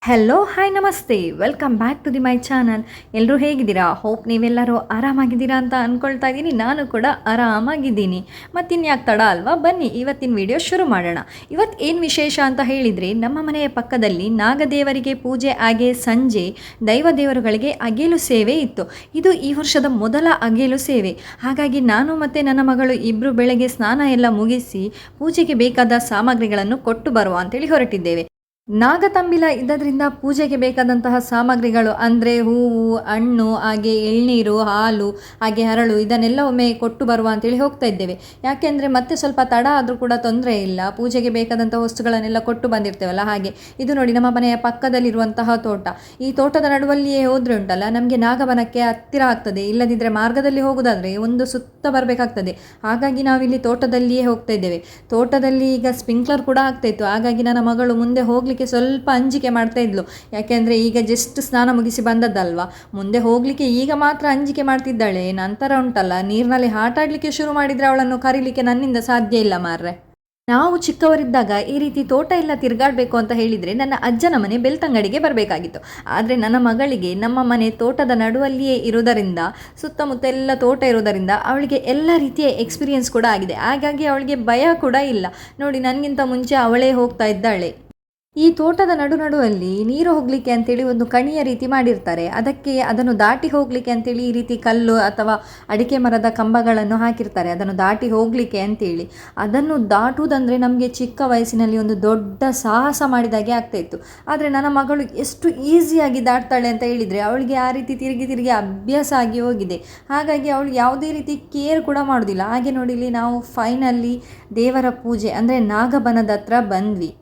Hello hi ನಮಸ್ತೆ welcome back to my channel. ಎಲ್ಲರೂ ಹೇಗಿದ್ದೀರಾ? ಹೋಪ್ ನೀವೆಲ್ಲರೂ ಆರಾಮಾಗಿದ್ದೀರಾ ಅಂತ ಅಂದ್ಕೊಳ್ತಾ ಇದ್ದೀನಿ. ನಾನು ಕೂಡ ಆರಾಮಾಗಿದ್ದೀನಿ. ಮತ್ತಿನ್ಯಾಕೆ ತಡ ಅಲ್ವಾ, ಬನ್ನಿ ಇವತ್ತಿನ ವಿಡಿಯೋ ಶುರು ಮಾಡೋಣ. ಇವತ್ತು ಏನು ವಿಶೇಷ ಅಂತ ಹೇಳಿದರೆ, ನಮ್ಮ ಮನೆಯ ಪಕ್ಕದಲ್ಲಿ ನಾಗದೇವರಿಗೆ ಪೂಜೆ ಹಾಗೆ ಸಂಜೆ ದೈವ ದೇವರುಗಳಿಗೆ ಅಗೇಲು ಸೇವೆ ಇತ್ತು. ಇದು ಈ ವರ್ಷದ ಮೊದಲ ಅಗೇಲು ಸೇವೆ. ಹಾಗಾಗಿ ನಾನು ಮತ್ತು ನನ್ನ ಮಗಳು ಇಬ್ಬರು ಬೆಳಗ್ಗೆ ಸ್ನಾನ ಎಲ್ಲ ಮುಗಿಸಿ ಪೂಜೆಗೆ ಬೇಕಾದ ಸಾಮಗ್ರಿಗಳನ್ನು ಕೊಟ್ಟು ಬರುವ ಅಂತೇಳಿ ಹೊರಟಿದ್ದೇವೆ. ನಾಗತಂಬಿಲ ಇದ್ದದ್ರಿಂದ ಪೂಜೆಗೆ ಬೇಕಾದಂತಹ ಸಾಮಗ್ರಿಗಳು ಅಂದರೆ ಹೂವು, ಹಣ್ಣು, ಹಾಗೆ ಎಳ್ನೀರು, ಹಾಲು, ಹಾಗೆ ಹರಳು ಇದನ್ನೆಲ್ಲ ಒಮ್ಮೆ ಕೊಟ್ಟು ಬರುವ ಅಂತೇಳಿ ಹೋಗ್ತಾ ಇದ್ದೇವೆ. ಯಾಕೆಂದರೆ ಮತ್ತೆ ಸ್ವಲ್ಪ ತಡ ಆದರೂ ಕೂಡ ತೊಂದರೆ ಇಲ್ಲ, ಪೂಜೆಗೆ ಬೇಕಾದಂಥ ವಸ್ತುಗಳನ್ನೆಲ್ಲ ಕೊಟ್ಟು ಬಂದಿರ್ತೇವಲ್ಲ. ಹಾಗೆ ಇದು ನೋಡಿ, ನಮ್ಮ ಮನೆಯ ಪಕ್ಕದಲ್ಲಿರುವಂತಹ ತೋಟ. ಈ ತೋಟದ ನಡುವಲ್ಲಿಯೇ ಹೋದರೆ ಉಂಟಲ್ಲ, ನಮಗೆ ನಾಗವನಕ್ಕೆ ಹತ್ತಿರ ಆಗ್ತದೆ. ಇಲ್ಲದಿದ್ದರೆ ಮಾರ್ಗದಲ್ಲಿ ಹೋಗೋದಾದರೆ ಒಂದು ಸುತ್ತ ಬರಬೇಕಾಗ್ತದೆ. ಹಾಗಾಗಿ ನಾವಿಲ್ಲಿ ತೋಟದಲ್ಲಿಯೇ ಹೋಗ್ತಾ ಇದ್ದೇವೆ. ತೋಟದಲ್ಲಿ ಈಗ ಸ್ಪ್ರಿಂಕ್ಲರ್ ಕೂಡ ಆಗ್ತಾಯಿತ್ತು. ಹಾಗಾಗಿ ನನ್ನ ಮಗಳು ಮುಂದೆ ಹೋಗ್ಲಿಕ್ಕೆ ಸ್ವಲ್ಪ ಅಂಜಿಕೆ ಮಾಡ್ತಾ ಇದ್ಲು. ಯಾಕೆಂದರೆ ಈಗ ಜಸ್ಟ್ ಸ್ನಾನ ಮುಗಿಸಿ ಬಂದದ್ದಲ್ವಾ, ಮುಂದೆ ಹೋಗಲಿಕ್ಕೆ ಈಗ ಮಾತ್ರ ಅಂಜಿಕೆ ಮಾಡ್ತಿದ್ದಾಳೆ. ನಂತರ ಉಂಟಲ್ಲ, ನೀರಿನಲ್ಲಿ ಆಟ ಆಡಲಿಕ್ಕೆ ಶುರು ಮಾಡಿದರೆ ಅವಳನ್ನು ಕರೀಲಿಕ್ಕೆ ನನ್ನಿಂದ ಸಾಧ್ಯ ಇಲ್ಲ ಮಾರ್ರೆ. ನಾವು ಚಿಕ್ಕವರಿದ್ದಾಗ ಈ ರೀತಿ ತೋಟ ಎಲ್ಲ ತಿರುಗಾಡಬೇಕು ಅಂತ ಹೇಳಿದರೆ ನನ್ನ ಅಜ್ಜನ ಮನೆ ಬೆಳ್ತಂಗಡಿಗೆ ಬರಬೇಕಾಗಿತ್ತು. ಆದರೆ ನನ್ನ ಮಗಳಿಗೆ ನಮ್ಮ ಮನೆ ತೋಟದ ನಡುವಲ್ಲಿಯೇ ಇರೋದರಿಂದ, ಸುತ್ತಮುತ್ತ ಎಲ್ಲ ತೋಟ ಇರೋದರಿಂದ ಅವಳಿಗೆ ಎಲ್ಲ ರೀತಿಯ ಎಕ್ಸ್ಪೀರಿಯೆನ್ಸ್ ಕೂಡ ಆಗಿದೆ. ಹಾಗಾಗಿ ಅವಳಿಗೆ ಭಯ ಕೂಡ ಇಲ್ಲ. ನೋಡಿ, ನನಗಿಂತ ಮುಂಚೆ ಅವಳೇ ಹೋಗ್ತಾ ಇದ್ದಾಳೆ. ಈ ತೋಟದ ನಡುವಲ್ಲಿ ನೀರು ಹೋಗಲಿಕ್ಕೆ ಅಂತೇಳಿ ಒಂದು ಕಣಿಯ ರೀತಿ ಮಾಡಿರ್ತಾರೆ. ಅದನ್ನು ದಾಟಿ ಹೋಗಲಿಕ್ಕೆ ಅಂತೇಳಿ ಈ ರೀತಿ ಕಲ್ಲು ಅಥವಾ ಅಡಿಕೆ ಮರದ ಕಂಬಗಳನ್ನು ಹಾಕಿರ್ತಾರೆ, ಅದನ್ನು ದಾಟಿ ಹೋಗಲಿಕ್ಕೆ ಅಂತೇಳಿ. ಅದನ್ನು ದಾಟುವುದಂದರೆ ನಮಗೆ ಚಿಕ್ಕ ವಯಸ್ಸಿನಲ್ಲಿ ಒಂದು ದೊಡ್ಡ ಸಾಹಸ ಮಾಡಿದಾಗೆ ಆಗ್ತಾಯಿತ್ತು. ಆದರೆ ನನ್ನ ಮಗಳು ಎಷ್ಟು ಈಸಿಯಾಗಿ ದಾಟ್ತಾಳೆ ಅಂತ ಹೇಳಿದರೆ, ಅವಳಿಗೆ ಆ ರೀತಿ ತಿರುಗಿ ಅಭ್ಯಾಸ ಆಗಿ ಹೋಗಿದೆ. ಹಾಗಾಗಿ ಅವಳು ಯಾವುದೇ ರೀತಿ ಕೇರ್ ಕೂಡ ಮಾಡೋದಿಲ್ಲ. ಹಾಗೆ ನೋಡಿಲಿ, ನಾವು ಫೈನಲಿ ದೇವರ ಪೂಜೆ ಅಂದರೆ ನಾಗಬನದ ಹತ್ರ ಬಂದ್ವಿ.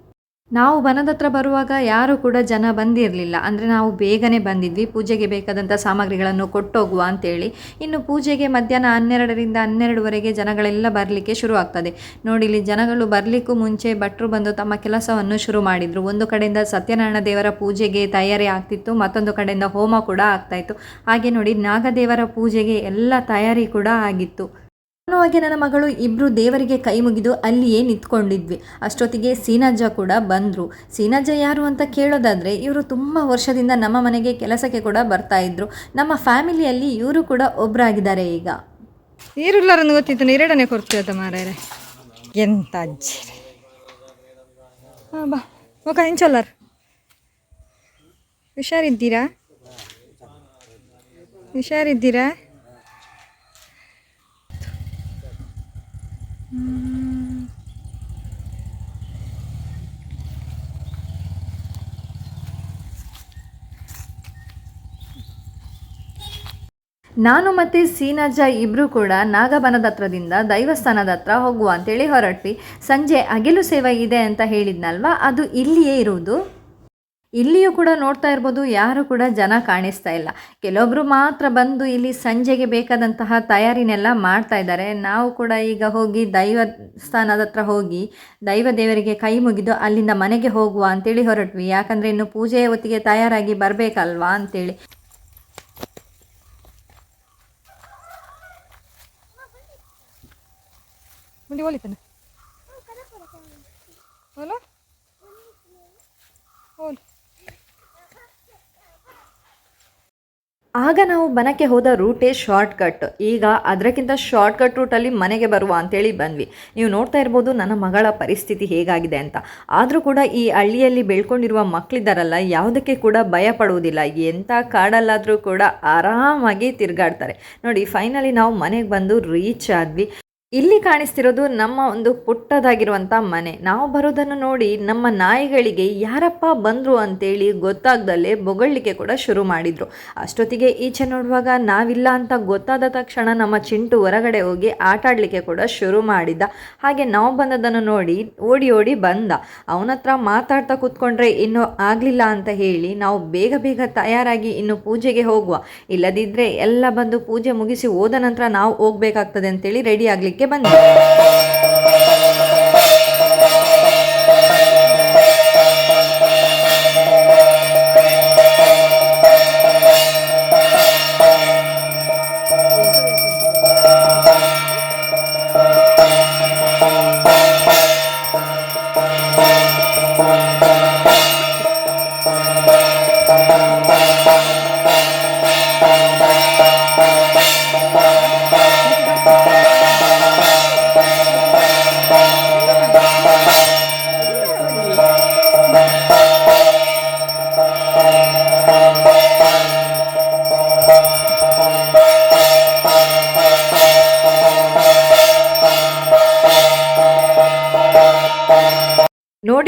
ನಾವು ಬನದ ಹತ್ರ ಬರುವಾಗ ಯಾರೂ ಕೂಡ ಜನ ಬಂದಿರಲಿಲ್ಲ. ಅಂದರೆ ನಾವು ಬೇಗನೆ ಬಂದಿದ್ವಿ, ಪೂಜೆಗೆ ಬೇಕಾದಂಥ ಸಾಮಗ್ರಿಗಳನ್ನು ಕೊಟ್ಟೋಗುವ ಅಂತೇಳಿ. ಇನ್ನು ಪೂಜೆಗೆ ಮಧ್ಯಾಹ್ನ 12ರಿಂದ 12ವರೆಗೆ ಜನಗಳೆಲ್ಲ ಬರಲಿಕ್ಕೆ ಶುರು ಆಗ್ತದೆ. ನೋಡಿ, ಇಲ್ಲಿ ಜನಗಳು ಬರಲಿಕ್ಕೂ ಮುಂಚೆ ಭಟ್ರು ಬಂದು ತಮ್ಮ ಕೆಲಸವನ್ನು ಶುರು ಮಾಡಿದರು. ಒಂದು ಕಡೆಯಿಂದ ಸತ್ಯನಾರಾಯಣ ದೇವರ ಪೂಜೆಗೆ ತಯಾರಿ ಆಗ್ತಿತ್ತು, ಮತ್ತೊಂದು ಕಡೆಯಿಂದ ಹೋಮ ಕೂಡ ಆಗ್ತಾಯಿತ್ತು. ಹಾಗೆ ನೋಡಿ, ನಾಗದೇವರ ಪೂಜೆಗೆ ಎಲ್ಲ ತಯಾರಿ ಕೂಡ ಆಗಿತ್ತು. ಹಾಗೆ ನನ್ನ ಮಗಳು ಇಬ್ಬರು ದೇವರಿಗೆ ಕೈ ಮುಗಿದು ಅಲ್ಲಿಯೇ ನಿಂತ್ಕೊಂಡಿದ್ವಿ. ಅಷ್ಟೊತ್ತಿಗೆ ಸೀನಜ್ಜ ಕೂಡ ಬಂದರು. ಸೀನಜ್ಜ ಯಾರು ಅಂತ ಕೇಳೋದಾದರೆ, ಇವರು ತುಂಬ ವರ್ಷದಿಂದ ನಮ್ಮ ಮನೆಗೆ ಕೆಲಸಕ್ಕೆ ಕೂಡ ಬರ್ತಾ ಇದ್ರು. ನಮ್ಮ ಫ್ಯಾಮಿಲಿಯಲ್ಲಿ ಇವರು ಕೂಡ ಒಬ್ಬರಾಗಿದ್ದಾರೆ. ಈಗ ನೀರುಳ್ಳಾರನ್ನು ಗೊತ್ತಿತ್ತು, ನೀರೆಡನೆ ಕೊಡ್ತೀವತ್ತ ಮಾರ್ಯಾರೆ ಎಂತ ಅಜ್ಜಿ. ಹಾಂ ಬಾ ಓಕ ಹೆಂಚೊಲ್ಲರ್, ಹುಷಾರಿದ್ದೀರಾ? ನಾನು ಮತ್ತು ಸೀನಜ್ಜ ಇಬ್ಬರು ಕೂಡ ನಾಗಬನದ ಹತ್ರದಿಂದ ದೈವಸ್ಥಾನದ ಹತ್ರ ಹೋಗುವ ಅಂತೇಳಿ ಹೊರಟ್ವಿ. ಸಂಜೆ ಅಗಿಲು ಸೇವೆ ಇದೆ ಅಂತ ಹೇಳಿದ್ನಲ್ವ, ಅದು ಇಲ್ಲಿಯೇ ಇರುವುದು. ಇಲ್ಲಿಯೂ ಕೂಡ ನೋಡ್ತಾ ಇರ್ಬೋದು, ಯಾರು ಕೂಡ ಜನ ಕಾಣಿಸ್ತಾ ಇಲ್ಲ. ಕೆಲವೊಬ್ಬರು ಮಾತ್ರ ಬಂದು ಇಲ್ಲಿ ಸಂಜೆಗೆ ಬೇಕಾದಂತಹ ತಯಾರಿನೆಲ್ಲ ಮಾಡ್ತಾ ಇದ್ದಾರೆ. ನಾವು ಕೂಡ ಈಗ ಹೋಗಿ ದೈವಸ್ಥಾನದ ಹತ್ರ ಹೋಗಿ ದೈವ ದೇವರಿಗೆ ಕೈ ಮುಗಿದು ಅಲ್ಲಿಂದ ಮನೆಗೆ ಹೋಗುವ ಅಂತೇಳಿ ಹೊರಟ್ವಿ. ಯಾಕಂದರೆ ಇನ್ನು ಪೂಜೆಯ ಹೊತ್ತಿಗೆ ತಯಾರಾಗಿ ಬರಬೇಕಲ್ವಾ ಅಂತೇಳಿ. ಆಗ ನಾವು ಬನಕ್ಕೆ ಹೋದ ರೂಟೇ ಶಾರ್ಟ್ಕಟ್. ಈಗ ಅದಕ್ಕಿಂತ ಶಾರ್ಟ್ಕಟ್ ರೂಟಲ್ಲಿ ಮನೆಗೆ ಬರುವ ಅಂತೇಳಿ ಬಂದ್ವಿ. ನೀವು ನೋಡ್ತಾ ಇರ್ಬೋದು ನನ್ನ ಮಗಳ ಪರಿಸ್ಥಿತಿ ಹೇಗಾಗಿದೆ ಅಂತ. ಆದರೂ ಕೂಡ ಈ ಹಳ್ಳಿಯಲ್ಲಿ ಬೆಳ್ಕೊಂಡಿರುವ ಮಕ್ಕಳಿದ್ದಾರಲ್ಲ, ಯಾವುದಕ್ಕೆ ಕೂಡ ಭಯ ಪಡುವುದಿಲ್ಲ. ಎಂಥ ಕಾಡಲ್ಲಾದರೂ ಕೂಡ ಆರಾಮಾಗಿ ತಿರುಗಾಡ್ತಾರೆ. ನೋಡಿ, ಫೈನಲಿ ನಾವು ಮನೆಗೆ ಬಂದು ರೀಚ್ ಆದ್ವಿ. ಇಲ್ಲಿ ಕಾಣಿಸ್ತಿರೋದು ನಮ್ಮ ಒಂದು ಪುಟ್ಟದಾಗಿರುವಂಥ ಮನೆ. ನಾವು ಬರೋದನ್ನು ನೋಡಿ ನಮ್ಮ ನಾಯಿಗಳಿಗೆ ಯಾರಪ್ಪ ಬಂದರು ಅಂತೇಳಿ ಗೊತ್ತಾಗ್ದಲ್ಲೇ ಬೊಗಳ್ಲಿಕ್ಕೆ ಕೂಡ ಶುರು ಮಾಡಿದರು. ಅಷ್ಟೊತ್ತಿಗೆ ಈಚೆ ನೋಡುವಾಗ ನಾವಿಲ್ಲ ಅಂತ ಗೊತ್ತಾದ ತಕ್ಷಣ ನಮ್ಮ ಚಿಂಟು ಹೊರಗಡೆ ಹೋಗಿ ಆಟ ಆಡಲಿಕ್ಕೆ ಕೂಡ ಶುರು ಮಾಡಿದ್ದ. ಹಾಗೆ ನಾವು ಬಂದದನ್ನು ನೋಡಿ ಓಡಿ ಬಂದ. ಅವನ ಹತ್ರ ಮಾತಾಡ್ತಾ ಕೂತ್ಕೊಂಡ್ರೆ ಇನ್ನೂ ಆಗಲಿಲ್ಲ ಅಂತ ಹೇಳಿ ನಾವು ಬೇಗ ತಯಾರಾಗಿ ಇನ್ನು ಪೂಜೆಗೆ ಹೋಗುವ, ಇಲ್ಲದಿದ್ದರೆ ಎಲ್ಲ ಬಂದು ಪೂಜೆ ಮುಗಿಸಿ ಹೋದ ನಂತರ ನಾವು ಹೋಗಬೇಕಾಗ್ತದೆ ಅಂತೇಳಿ ರೆಡಿ ಆಗಲಿಕ್ಕೆ ಬಂದೆ.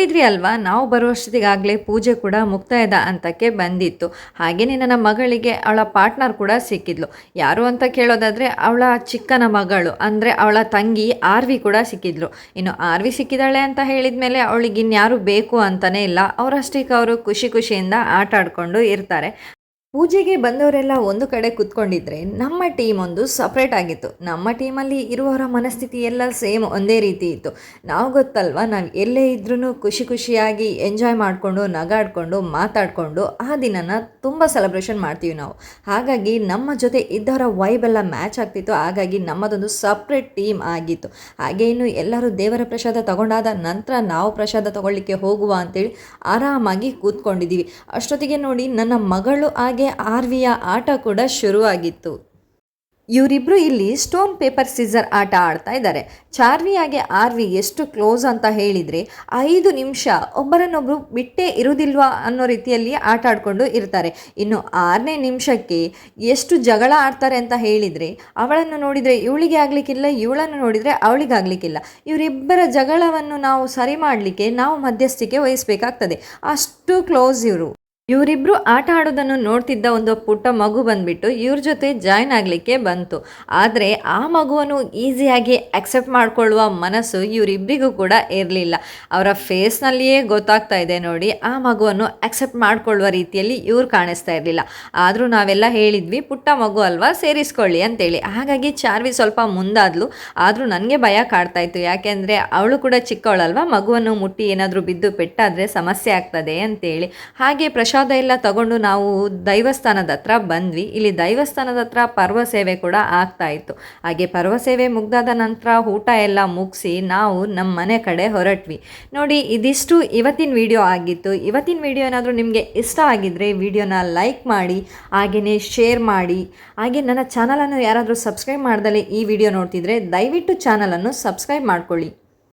ನೋಡಿದ್ರಿ ಅಲ್ವಾ, ನಾವು ಬರುವಷ್ಟೊತ್ತಿಗಾಗಲೇ ಪೂಜೆ ಕೂಡ ಮುಕ್ತಾಯದ ಹಂತಕ್ಕೆ ಬಂದಿತ್ತು. ಹಾಗೆಯೇ ನನ್ನ ಮಗಳಿಗೆ ಅವಳ ಪಾರ್ಟ್ನರ್ ಕೂಡ ಸಿಕ್ಕಿದ್ಲು. ಯಾರು ಅಂತ ಕೇಳೋದಾದರೆ ಅವಳ ಚಿಕ್ಕನ ಮಗಳು, ಅಂದರೆ ಅವಳ ತಂಗಿ ಆರ್ವಿ ಕೂಡ ಸಿಕ್ಕಿದ್ಲು. ಇನ್ನು ಆರ್ವಿ ಸಿಕ್ಕಿದ್ದಾಳೆ ಅಂತ ಹೇಳಿದ ಮೇಲೆ ಅವಳಿಗೆ ಇನ್ಯಾರು ಬೇಕು ಅಂತಲೇ ಇಲ್ಲ, ಅವರಷ್ಟಕ್ಕೆ ಅವರು ಖುಷಿ ಖುಷಿಯಿಂದ ಆಟ ಆಡ್ಕೊಂಡು ಇರ್ತಾರೆ. ಪೂಜೆಗೆ ಬಂದವರೆಲ್ಲ ಒಂದು ಕಡೆ ಕೂತ್ಕೊಂಡಿದ್ರೆ ನಮ್ಮ ಟೀಮ್ ಒಂದು ಸಪ್ರೇಟ್ ಆಗಿತ್ತು. ನಮ್ಮ ಟೀಮಲ್ಲಿ ಇರುವವರ ಮನಸ್ಥಿತಿ ಎಲ್ಲ ಸೇಮ್ ಒಂದೇ ರೀತಿ ಇತ್ತು. ನಾವು ಗೊತ್ತಲ್ವ, ನಾವು ಎಲ್ಲೇ ಇದ್ರೂ ಖುಷಿ ಖುಷಿಯಾಗಿ ಎಂಜಾಯ್ ಮಾಡಿಕೊಂಡು ನಗಾಡ್ಕೊಂಡು ಮಾತಾಡಿಕೊಂಡು ಆ ದಿನನ ತುಂಬ ಸೆಲೆಬ್ರೇಷನ್ ಮಾಡ್ತೀವಿ ನಾವು. ಹಾಗಾಗಿ ನಮ್ಮ ಜೊತೆ ಇದ್ದವರ ವೈಬೆಲ್ಲ ಮ್ಯಾಚ್ ಆಗ್ತಿತ್ತು. ಹಾಗಾಗಿ ನಮ್ಮದೊಂದು ಸಪ್ರೇಟ್ ಟೀಮ್ ಆಗಿತ್ತು. ಹಾಗೆ ಇನ್ನು ಎಲ್ಲರೂ ದೇವರ ಪ್ರಸಾದ ತಗೊಂಡಾದ ನಂತರ ನಾವು ಪ್ರಸಾದ ತಗೊಳ್ಳಿಕ್ಕೆ ಹೋಗುವ ಅಂತೇಳಿ ಆರಾಮಾಗಿ ಕೂತ್ಕೊಂಡಿದ್ದೀವಿ. ಅಷ್ಟೊತ್ತಿಗೆ ನೋಡಿ ನನ್ನ ಮಗಳು ಹಾಗೆ ಆರ್ವಿಯ ಆಟ ಕೂಡ ಶುರುವಾಗಿತ್ತು. ಇವರಿಬ್ಬರು ಇಲ್ಲಿ ಸ್ಟೋನ್ ಪೇಪರ್ ಸಿಸರ್ ಆಟ ಆಡ್ತಾ ಇದ್ದಾರೆ. ಚಾರ್ವಿ ಹಾಗೆ ಆರ್ವಿ ಎಷ್ಟು ಕ್ಲೋಸ್ ಅಂತ ಹೇಳಿದರೆ 5 ನಿಮಿಷ ಒಬ್ಬರನ್ನೊಬ್ಬರು ಬಿಟ್ಟೇ ಇರುವುದಿಲ್ವಾ ಅನ್ನೋ ರೀತಿಯಲ್ಲಿ ಆಟ ಆಡ್ಕೊಂಡು ಇರ್ತಾರೆ. ಇನ್ನು 6ನೇ ನಿಮಿಷಕ್ಕೆ ಎಷ್ಟು ಜಗಳ ಆಡ್ತಾರೆ ಅಂತ ಹೇಳಿದರೆ, ಅವಳನ್ನು ನೋಡಿದರೆ ಇವಳಿಗೆ ಆಗಲಿಕ್ಕಿಲ್ಲ, ಇವಳನ್ನು ನೋಡಿದರೆ ಅವಳಿಗೆ ಆಗಲಿಕ್ಕಿಲ್ಲ. ಇವರಿಬ್ಬರ ಜಗಳವನ್ನು ನಾವು ಸರಿ ಮಾಡಲಿಕ್ಕೆ ನಾವು ಮಧ್ಯಸ್ಥಿಕೆ ವಹಿಸಬೇಕಾಗ್ತದೆ. ಅಷ್ಟು ಕ್ಲೋಸ್ ಇವರು. ಇವರಿಬ್ಬರು ಆಟ ಆಡೋದನ್ನು ನೋಡ್ತಿದ್ದ ಒಂದು ಪುಟ್ಟ ಮಗು ಬಂದುಬಿಟ್ಟು ಇವ್ರ ಜೊತೆ ಜಾಯ್ನ್ ಆಗಲಿಕ್ಕೆ ಬಂತು. ಆದರೆ ಆ ಮಗುವನ್ನು ಈಸಿಯಾಗಿ ಅಕ್ಸೆಪ್ಟ್ ಮಾಡಿಕೊಳ್ಳುವ ಮನಸ್ಸು ಇವರಿಬ್ಬರಿಗೂ ಕೂಡ ಇರಲಿಲ್ಲ. ಅವರ ಫೇಸ್ನಲ್ಲಿಯೇ ಗೊತ್ತಾಗ್ತಾ ಇದೆ ನೋಡಿ, ಆ ಮಗುವನ್ನು ಅಕ್ಸೆಪ್ಟ್ ಮಾಡಿಕೊಳ್ಳುವ ರೀತಿಯಲ್ಲಿ ಇವ್ರು ಕಾಣಿಸ್ತಾ ಇರಲಿಲ್ಲ. ಆದರೂ ನಾವೆಲ್ಲ ಹೇಳಿದ್ವಿ, ಪುಟ್ಟ ಮಗು ಅಲ್ವಾ, ಸೇರಿಸ್ಕೊಳ್ಳಿ ಅಂತೇಳಿ. ಹಾಗಾಗಿ ಚಾರ್ವಿ ಸ್ವಲ್ಪ ಮುಂದಾದ್ಲು. ಆದರೂ ನನಗೆ ಭಯ ಕಾಡ್ತಾ ಇತ್ತು, ಯಾಕೆಂದರೆ ಅವಳು ಕೂಡ ಚಿಕ್ಕವಳಲ್ವ, ಮಗುವನ್ನು ಮುಟ್ಟಿ ಏನಾದರೂ ಬಿದ್ದು ಪೆಟ್ಟಾದರೆ ಸಮಸ್ಯೆ ಆಗ್ತದೆ ಅಂತೇಳಿ. ಹಾಗೆ ಪ್ರಶಾಂತ್ ಎಲ್ಲ ತಗೊಂಡು ನಾವು ದೈವಸ್ಥಾನದ ಹತ್ರ ಬಂದ್ವಿ. ಇಲ್ಲಿ ದೈವಸ್ಥಾನದ ಹತ್ರ ಪರ್ವ ಸೇವೆ ಕೂಡ ಆಗ್ತಾ ಇತ್ತು. ಹಾಗೆ ಪರ್ವ ಸೇವೆ ಮುಗ್ದಾದ ನಂತರ ಊಟ ಎಲ್ಲ ಮುಗಿಸಿ ನಾವು ನಮ್ಮ ಮನೆ ಕಡೆ ಹೊರಟ್ವಿ. ನೋಡಿ, ಇದಿಷ್ಟು ಇವತ್ತಿನ ವಿಡಿಯೋ ಆಗಿತ್ತು. ಇವತ್ತಿನ ವಿಡಿಯೋ ಏನಾದರೂ ನಿಮಗೆ ಇಷ್ಟ ಆಗಿದ್ದರೆ ವಿಡಿಯೋನ ಲೈಕ್ ಮಾಡಿ, ಹಾಗೆಯೇ ಶೇರ್ ಮಾಡಿ. ಹಾಗೆ ನನ್ನ ಚಾನಲನ್ನು ಯಾರಾದರೂ ಸಬ್ಸ್ಕ್ರೈಬ್ ಮಾಡ್ದಲೇ ಈ ವಿಡಿಯೋ ನೋಡ್ತಿದ್ರೆ ದಯವಿಟ್ಟು ಚಾನಲನ್ನು ಸಬ್ಸ್ಕ್ರೈಬ್ ಮಾಡ್ಕೊಳ್ಳಿ.